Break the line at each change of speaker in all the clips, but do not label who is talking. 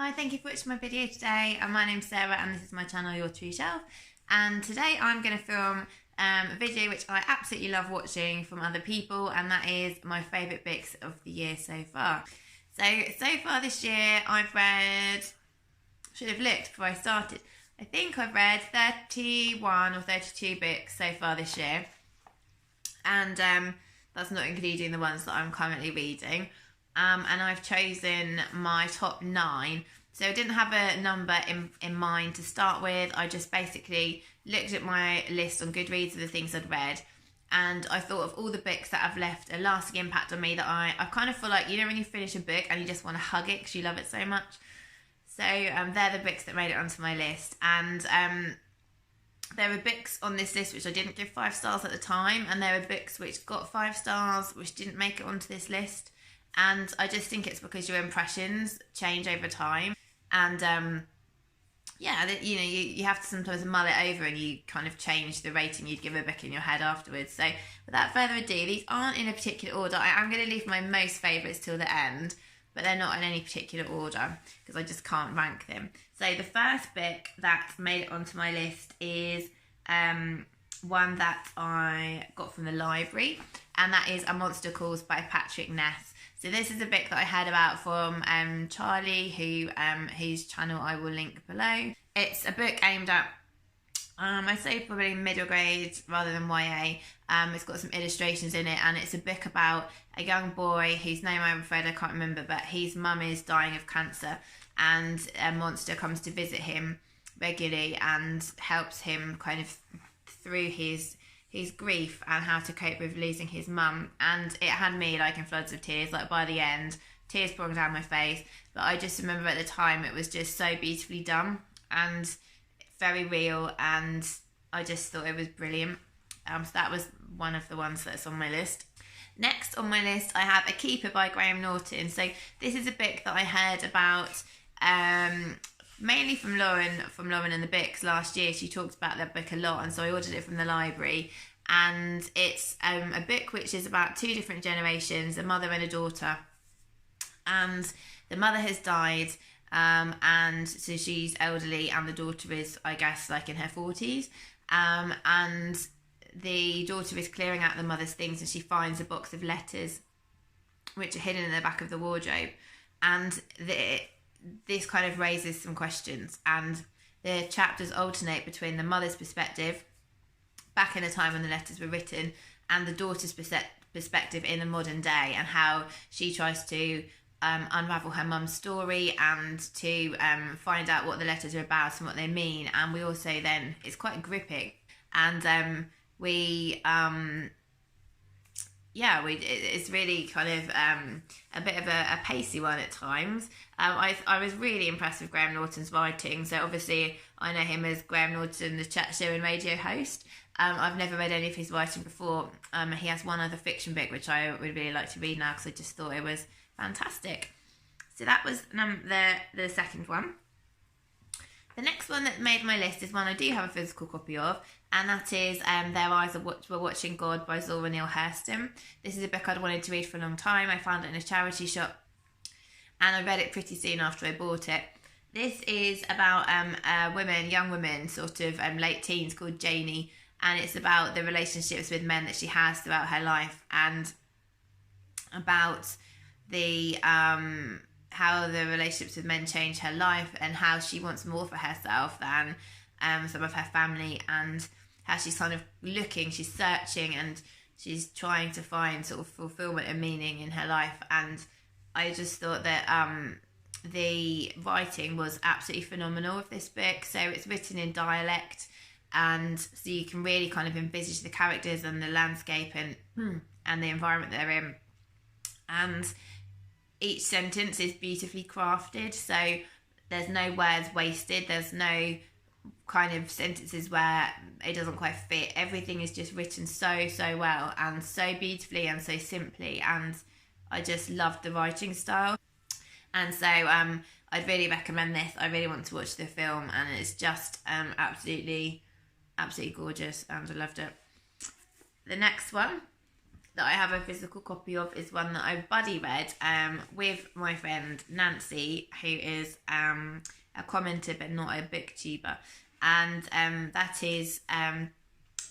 Hi, thank you for watching my video today. My name's Sarah and this is my channel, Your True Shelf. And today I'm going to film a video which I absolutely love watching from other people, and that is my favourite books of the year so far. So far this year I've read, should have looked before I started, I think I've read 31 or 32 books so far this year. And that's not including the ones that I'm currently reading. And I've chosen my top 9. So I didn't have a number in mind to start with. I just basically looked at my list on Goodreads of the things I'd read, and I thought of all the books that have left a lasting impact on me, that I kind of feel like, you know, when you finish a book and you just want to hug it because you love it so much. So they're the books that made it onto my list. And there were books on this list which I didn't give 5 stars at the time, and there were books which got 5 stars which didn't make it onto this list. And I just think it's because your impressions change over time. And yeah, you know, you have to sometimes mull it over and you kind of change the rating you'd give a book in your head afterwards. So without further ado, these aren't in a particular order. I'm going to leave my most favourites till the end, but they're not in any particular order because I just can't rank them. So the first book that made it onto my list is one that I got from the library, and that is A Monster Calls by Patrick Ness. So this is a book that I heard about from Charlie, whose channel I will link below. It's a book aimed at, I'd say probably middle grade rather than YA. It's got some illustrations in it, and it's a book about a young boy whose name I'm afraid I can't remember, but his mum is dying of cancer, and a monster comes to visit him regularly and helps him kind of through his grief and how to cope with losing his mum. And it had me like in floods of tears, like by the end, tears pouring down my face. But I just remember at the time it was just so beautifully done and very real, and I just thought it was brilliant. So that was one of the ones that's on my list. Next on my list I have A Keeper by Graham Norton. So this is a book that I heard about mainly from Lauren and the Books last year. She talked about that book a lot, and so I ordered it from the library. And it's a book which is about 2 different generations, a mother and a daughter. And the mother has died, and so she's elderly, and the daughter is, I guess, like in her 40s. And the daughter is clearing out the mother's things, and she finds a box of letters which are hidden in the back of the wardrobe. And this kind of raises some questions, and the chapters alternate between the mother's perspective back in the time when the letters were written and the daughter's perspective in the modern day, and how she tries to unravel her mum's story and to find out what the letters are about and what they mean. And we also then, it's quite gripping, and it's really kind of a bit of a pacey one at times. I was really impressed with Graham Norton's writing. So obviously I know him as Graham Norton, the chat show and radio host. I've never read any of his writing before. He has one other fiction book which I would really like to read now because I just thought it was fantastic. So that was the second one. The next one that made my list is one I do have a physical copy of, and that is Their Eyes Were Watching God by Zora Neale Hurston. This is a book I'd wanted to read for a long time. I found it in a charity shop, and I read it pretty soon after I bought it. This is about a young woman, sort of late teens, called Janie, and it's about the relationships with men that she has throughout her life, and about the how the relationships with men change her life, and how she wants more for herself than some of her family, and how she's kind of looking, she's searching, and she's trying to find sort of fulfillment and meaning in her life. And I just thought that the writing was absolutely phenomenal with this book. So it's written in dialect, and so you can really kind of envisage the characters and the landscape and the environment they're in. And each sentence is beautifully crafted, so there's no words wasted, there's no kind of sentences where it doesn't quite fit. Everything is just written so well and so beautifully and so simply, and I just loved the writing style. And so I'd really recommend this. I really want to watch the film, and it's just absolutely gorgeous, and I loved it. The next one that I have a physical copy of is one that I buddy read with my friend Nancy, who is a commenter but not a booktuber, and that is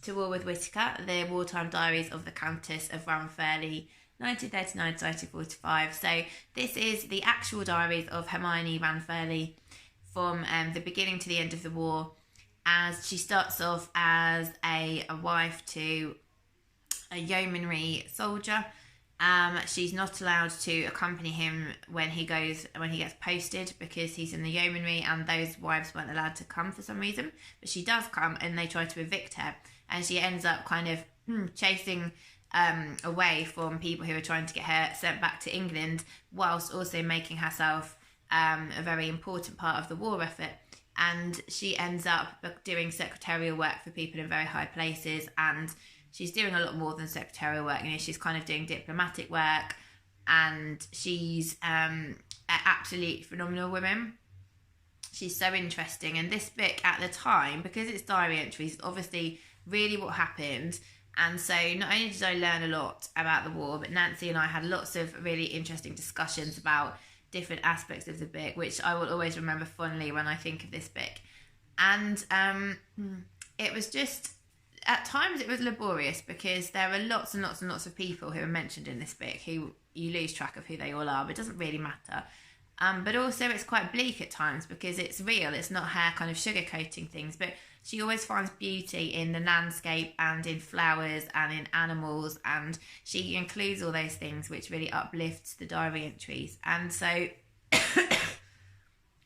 To War With Whitaker, the wartime diaries of the Countess of Ranfurly, 1939 to 1945. So this is the actual diaries of Hermione Ranfurly from the beginning to the end of the war, as she starts off as a wife to a yeomanry soldier. She's not allowed to accompany him when he gets posted, because he's in the yeomanry, and those wives weren't allowed to come for some reason. But she does come, and they try to evict her, and she ends up kind of chasing away from people who are trying to get her sent back to England, whilst also making herself a very important part of the war effort. And she ends up doing secretarial work for people in very high places, and she's doing a lot more than secretarial work. You know, she's kind of doing diplomatic work, and she's an absolute phenomenal woman. She's so interesting. And this book at the time, because it's diary entries, obviously really what happened. And so not only did I learn a lot about the war, but Nancy and I had lots of really interesting discussions about different aspects of the book, which I will always remember fondly when I think of this book. And it was just, at times it was laborious, because there are lots and lots and lots of people who are mentioned in this book who you lose track of who they all are, but it doesn't really matter. But also it's quite bleak at times, because it's real. It's not her kind of sugarcoating things, but she always finds beauty in the landscape and in flowers and in animals, and she includes all those things, which really uplifts the diary entries. And so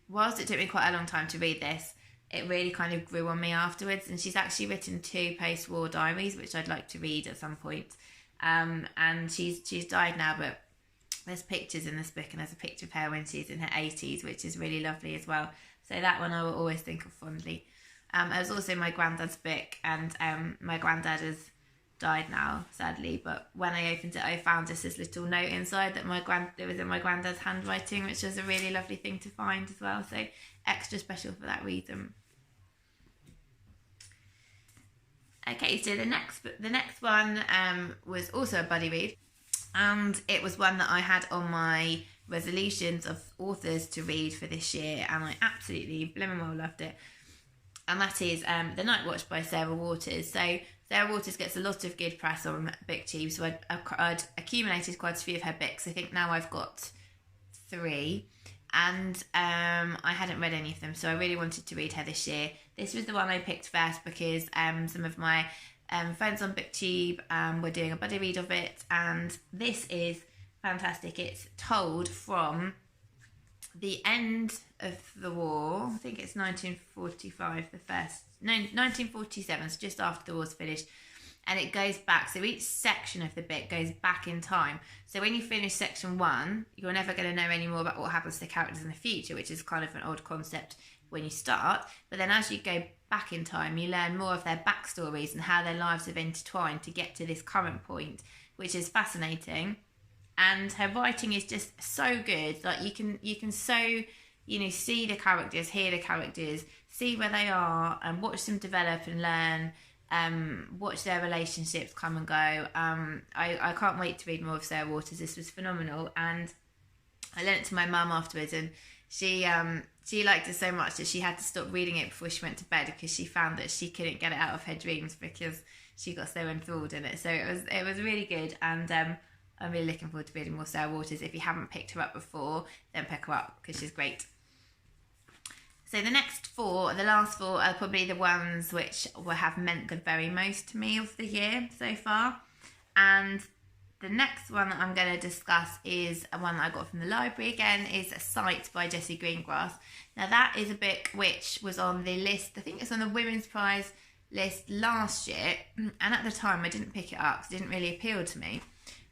whilst it took me quite a long time to read this, it really kind of grew on me afterwards. And she's actually written 2 post-war diaries, which I'd like to read at some point. And she's died now, but there's pictures in this book, and there's a picture of her when she's in her 80s, which is really lovely as well. So that one I will always think of fondly. It was also my granddad's book, and my granddad has died now, sadly. But when I opened it, I found just this little note inside that it was in my granddad's handwriting, which was a really lovely thing to find as well. So extra special for that reason. Okay, so the next one was also a buddy read, and it was one that I had on my resolutions of authors to read for this year, and I absolutely blooming well loved it. And that is The Night Watch by Sarah Waters. So Sarah Waters gets a lot of good press on BookTube, so I'd accumulated quite a few of her books. I think now I've got 3, and I hadn't read any of them, so I really wanted to read her this year. This was the one I picked first because some of my friends on BookTube were doing a buddy read of it, and this is fantastic. It's told from the end of the war. I think it's 1945, 1947, so just after the war's finished, and it goes back. So each section of the book goes back in time. So when you finish section 1, you're never going to know any more about what happens to the characters in the future, which is kind of an odd concept when you start. But then as you go back in time, you learn more of their backstories and how their lives have intertwined to get to this current point, which is fascinating. And her writing is just so good. Like you can so, see the characters, hear the characters, see where they are, and watch them develop and learn. Watch their relationships come and go. I can't wait to read more of Sarah Waters. This was phenomenal, and I lent it to my mum afterwards, and she liked it so much that she had to stop reading it before she went to bed, because she found that she couldn't get it out of her dreams because she got so enthralled in it. So it was really good, and I'm really looking forward to reading more Sarah Waters. If you haven't picked her up before, then pick her up, because she's great. So the last 4 are probably the ones which have meant the very most to me of the year so far. And the next one that I'm going to discuss is one that I got from the library again, is Sight by Jessie Greengrass. Now that is a book which was on the list, I think it's on the Women's Prize list last year, and at the time I didn't pick it up because it didn't really appeal to me.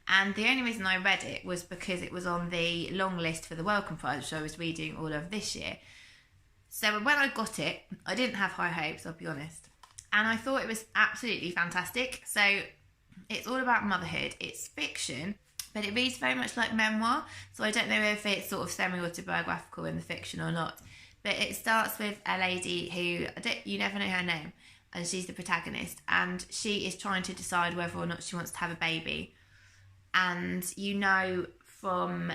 And the only reason I read it was because it was on the long list for the Wellcome Prize, which I was reading all of this year. So when I got it, I didn't have high hopes, I'll be honest. And I thought it was absolutely fantastic. So it's all about motherhood. It's fiction, but it reads very much like memoir. So I don't know if it's sort of semi-autobiographical in the fiction or not. But it starts with a lady who, you never know her name, and she's the protagonist. And she is trying to decide whether or not she wants to have a baby. and you know from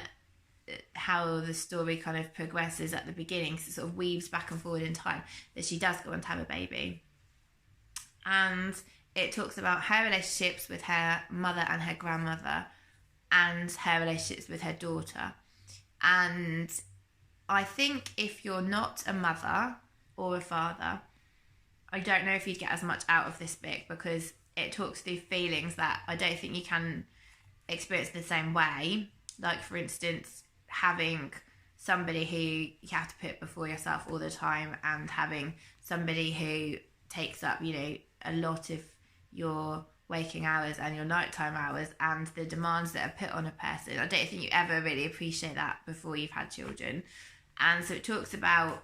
how the story kind of progresses at the beginning, so it sort of weaves back and forward in time, that she does go on to have a baby. And it talks about her relationships with her mother and her grandmother, and her relationships with her daughter. And I think if you're not a mother or a father, I don't know if you'd get as much out of this book, because it talks through feelings that I don't think you can experience the same way. Like, for instance, having somebody who you have to put before yourself all the time, and having somebody who takes up, you know, a lot of your waking hours and your nighttime hours, and the demands that are put on a person. I don't think you ever really appreciate that before you've had children. And so it talks about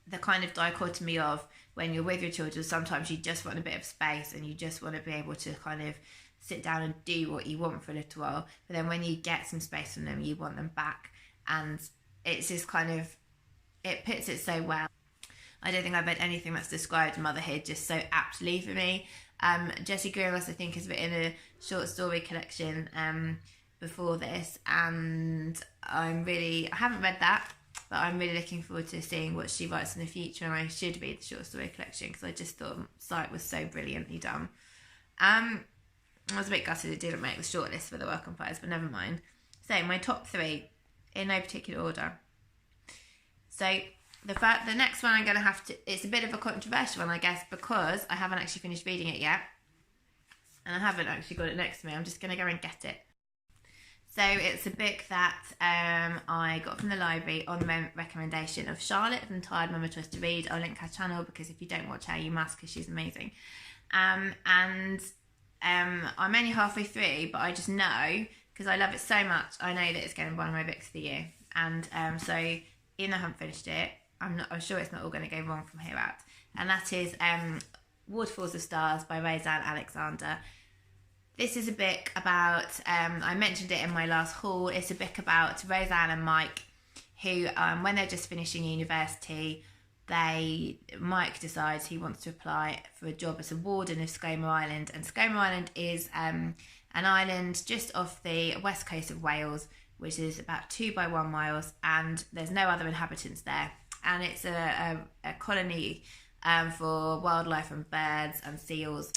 the kind of dichotomy of when you're with your children, sometimes you just want a bit of space and you just want to be able to kind of sit down and do what you want for a little while, but then when you get some space from them, you want them back. And it's just kind of, it puts it so well. I don't think I've read anything that's described motherhood just so aptly for me. Jessie Greengrass, I think, has written a short story collection before this, and I haven't read that, but I'm really looking forward to seeing what she writes in the future, and I should read the short story collection, because I just thought the site was so brilliantly done. I was a bit gutted it didn't make the shortlist for the Welcome Prize, but never mind. So my top 3, in no particular order. So the next one I'm going to have to, it's a bit of a controversial one, I guess, because I haven't actually finished reading it yet, and I haven't actually got it next to me. I'm just going to go and get it. So it's a book that I got from the library on the recommendation of Charlotte from Tired Mama Choice to Read. I'll link her channel, because if you don't watch her, you must, because she's amazing. I'm only halfway through, but I just know, because I love it so much, I know that it's going to be one of my books of the year. And so even though I haven't finished it, I'm sure it's not all going to go wrong from here out. And that is Waterfalls of Stars by Roseanne Alexander. This is a book about, I mentioned it in my last haul, it's a book about Roseanne and Mike, who, when they're just finishing university, Mike decides he wants to apply for a job as a warden of Skomer Island. And Skomer Island is an island just off the west coast of Wales, which is about 2 by 1 miles, and there's no other inhabitants there. And it's a colony for wildlife and birds and seals.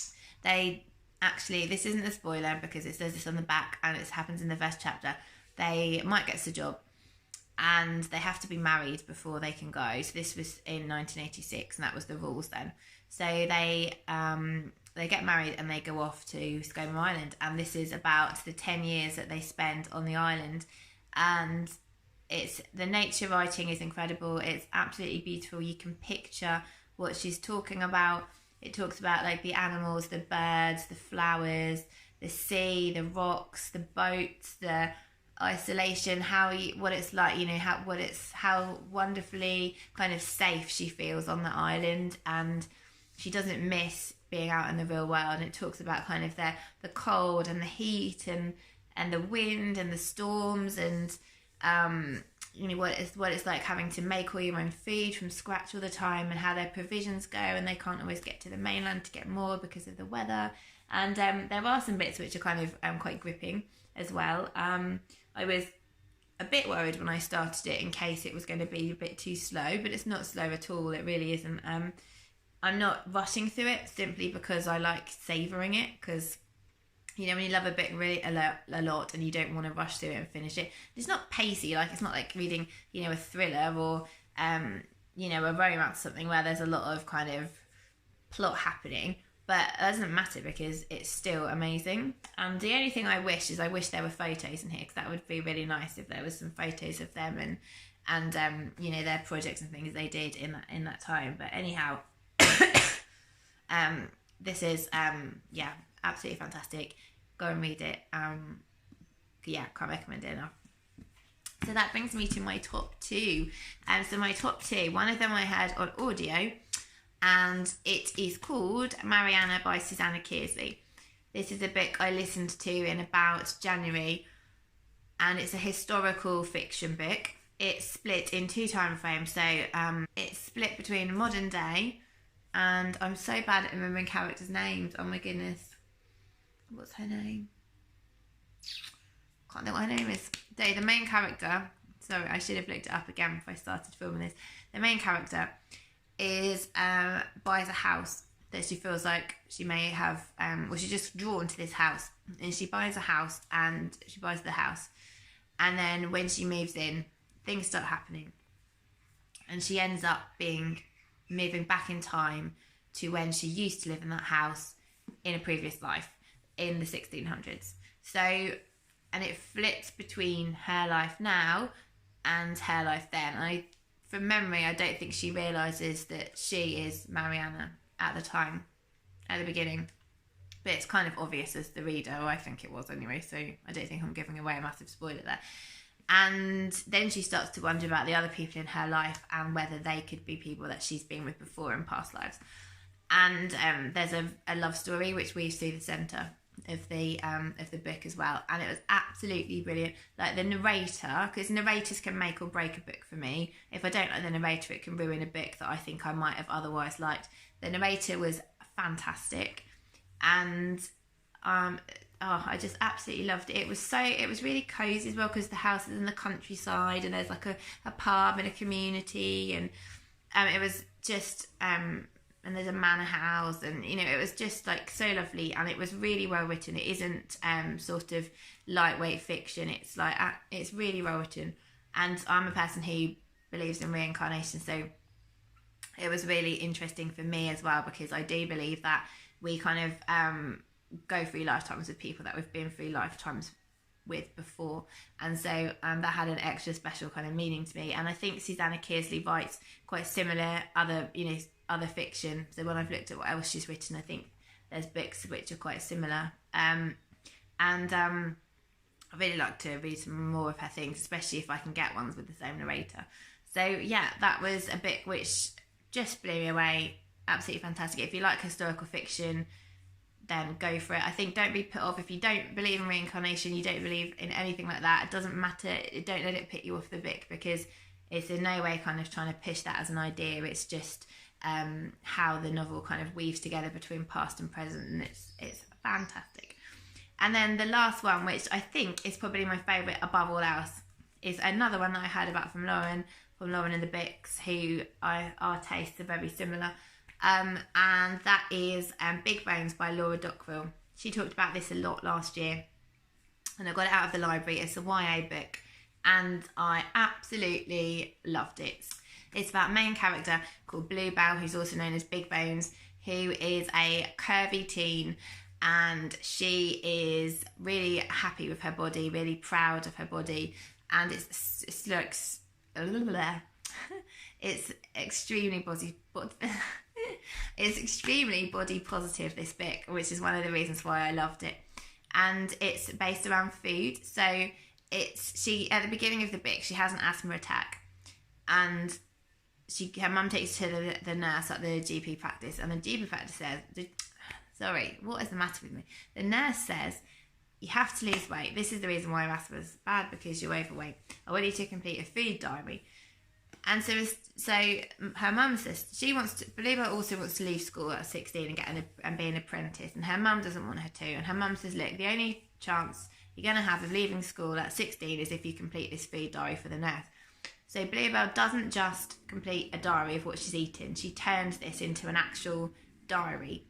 Actually, this isn't a spoiler because it says this on the back and it happens in the first chapter. Mike gets the job and they have to be married before they can go. So this was in 1986 and that was the rules then. So they get married and they go off to Skomer Island, and this is about the 10 years that they spend on the island. And the nature writing is incredible. It's absolutely beautiful. You can picture what she's talking about. It talks about like the animals, the birds, the flowers, the sea, the rocks, the boats, the isolation, what it's like, you know, how wonderfully kind of safe she feels on the island, and she doesn't miss being out in the real world. And it talks about kind of the cold and the heat and the wind and the storms, and you know, what it's like having to make all your own food from scratch all the time, and how their provisions go, and they can't always get to the mainland to get more because of the weather. And there are some bits which are kind of quite gripping as well. I was a bit worried when I started it in case it was going to be a bit too slow, but it's not slow at all. It really isn't. I'm not rushing through it simply because I like savouring it, because you know, when you love a book really a lot and you don't want to rush through it and finish it, it's not pacey. Like, it's not like reading, you know, a thriller or, you know, a romance, something where there's a lot of kind of plot happening. But that doesn't matter because it's still amazing. And the only thing I wish there were photos in here, because that would be really nice if there was some photos of them and you know, their projects and things they did in that time. But anyhow, this is yeah, absolutely fantastic. Go and read it. Yeah, can't recommend it enough. So that brings me to my top 2. So my top 2, one of them I heard on audio, and it is called Mariana by Susanna Kearsley. This is a book I listened to in about January, and it's a historical fiction book. It's split in 2 time frames. So it's split between modern day, and I'm so bad at remembering characters' names. Oh my goodness. What's her name? can't think what her name is. The main character, sorry, I should have looked it up again before I started filming this. The main character is buys a house that she feels like she may have, she's just drawn to this house, and she buys a house, and she buys the house, and then when she moves in, things start happening, and she ends up moving back in time to when she used to live in that house in a previous life in the 1600s. So, and it flips between her life now and her life then. From memory, I don't think she realises that she is Mariana at the time, at the beginning. But it's kind of obvious as the reader, or I think it was anyway, so I don't think I'm giving away a massive spoiler there. And then she starts to wonder about the other people in her life and whether they could be people that she's been with before in past lives. And there's a love story which weaves through the centre of the book as well, and it was absolutely brilliant. Like the narrator, because narrators can make or break a book for me. If I don't like the narrator, it can ruin a book that I think I might have otherwise liked. The narrator was fantastic, and I just absolutely loved it. It was really cozy as well, because the house is in the countryside, and there's like a pub and a community, and it was just and there's a manor house, and it was just like so lovely, and it was really well written. It isn't sort of lightweight fiction. It's like it's really well written, and I'm a person who believes in reincarnation, so it was really interesting for me as well, because I do believe that we kind of go through lifetimes with people that we've been through lifetimes with before, and so that had an extra special kind of meaning to me. And I think Susanna Kearsley writes quite similar other fiction, so when I've looked at what else she's written, I think there's books which are quite similar, and I really like to read some more of her things, especially if I can get ones with the same narrator. So yeah, that was a book which just blew me away. Absolutely fantastic. If you like historical fiction, then go for it. I think don't be put off if you don't believe in reincarnation, you don't believe in anything like that. It doesn't matter. Don't let it put you off the book, because it's in no way kind of trying to push that as an idea. It's just how the novel kind of weaves together between past and present, and it's fantastic. And then the last one, which I think is probably my favourite above all else, is another one that I heard about from Lauren and the Bix, who our tastes are very similar. And that is Big Bones by Laura Dockville. She talked about this a lot last year, and I got it out of the library. It's a YA book, and I absolutely loved it. It's about a main character called Bluebell, who's also known as Big Bones, who is a curvy teen, and she is really happy with her body, really proud of her body, and it looks it's extremely it's extremely body positive, this book, which is one of the reasons why I loved it. And it's based around food. So she at the beginning of the book, she has an asthma attack, and her mum takes her to the nurse at the GP practice, and the GP practice says, sorry, what is the matter with me? The nurse says, you have to lose weight. This is the reason why your asthma is bad, because you're overweight. I want you to complete a food diary. And so her mum says Bluebell also wants to leave school at 16 and be an apprentice, and her mum doesn't want her to. And her mum says, look, the only chance you're going to have of leaving school at 16 is if you complete this food diary for the nurse. So Bluebell doesn't just complete a diary of what she's eaten, she turns this into an actual diary.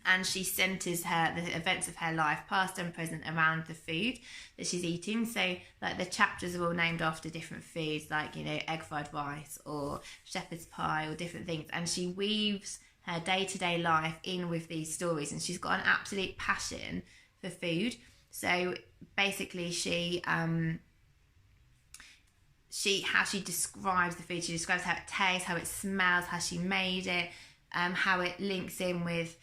And she centres the events of her life, past and present, around the food that she's eating. So, like, the chapters are all named after different foods, like, egg fried rice or shepherd's pie or different things. And she weaves her day-to-day life in with these stories, and she's got an absolute passion for food. So, basically, how she describes the food. She describes how it tastes, how it smells, how she made it, how it links in with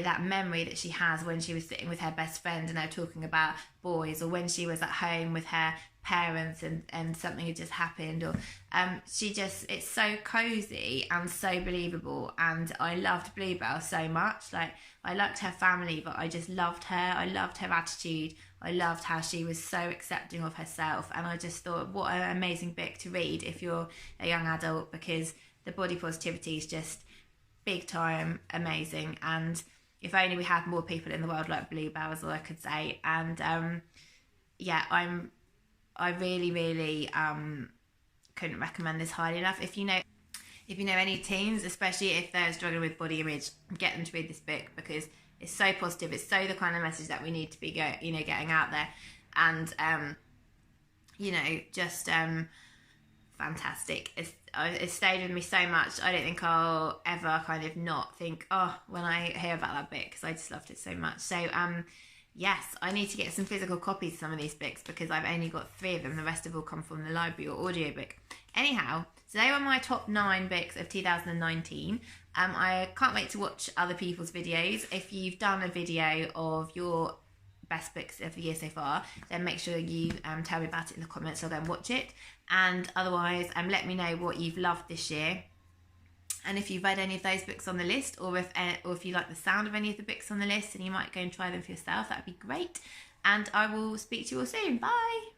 that memory that she has when she was sitting with her best friend and they were talking about boys, or when she was at home with her parents and something had just happened, or it's so cozy and so believable. And I loved Bluebell so much. Like, I liked her family, but I just loved her. I loved her attitude. I loved how she was so accepting of herself, and I just thought, what an amazing book to read if you're a young adult, because the body positivity is just big time amazing. And if only we had more people in the world like Bluebell, is all I could say. And yeah, I really, really couldn't recommend this highly enough. If you know any teens, especially if they're struggling with body image, get them to read this book, because it's so positive. It's so the kind of message that we need to be getting out there, and just fantastic. It's stayed with me so much. I don't think I'll ever kind of not think, oh, when I hear about that book, because I just loved it so much. So yes, I need to get some physical copies of some of these books, because I've only got 3 of them. The rest have all come from the library or audiobook. Anyhow, so they were my top 9 books of 2019. I can't wait to watch other people's videos. If you've done a video of your best books of the year so far, then make sure you tell me about it in the comments. I'll go and watch it. And otherwise, let me know what you've loved this year, and if you've read any of those books on the list, or if you like the sound of any of the books on the list and you might go and try them for yourself, that'd be great. And I will speak to you all soon. Bye.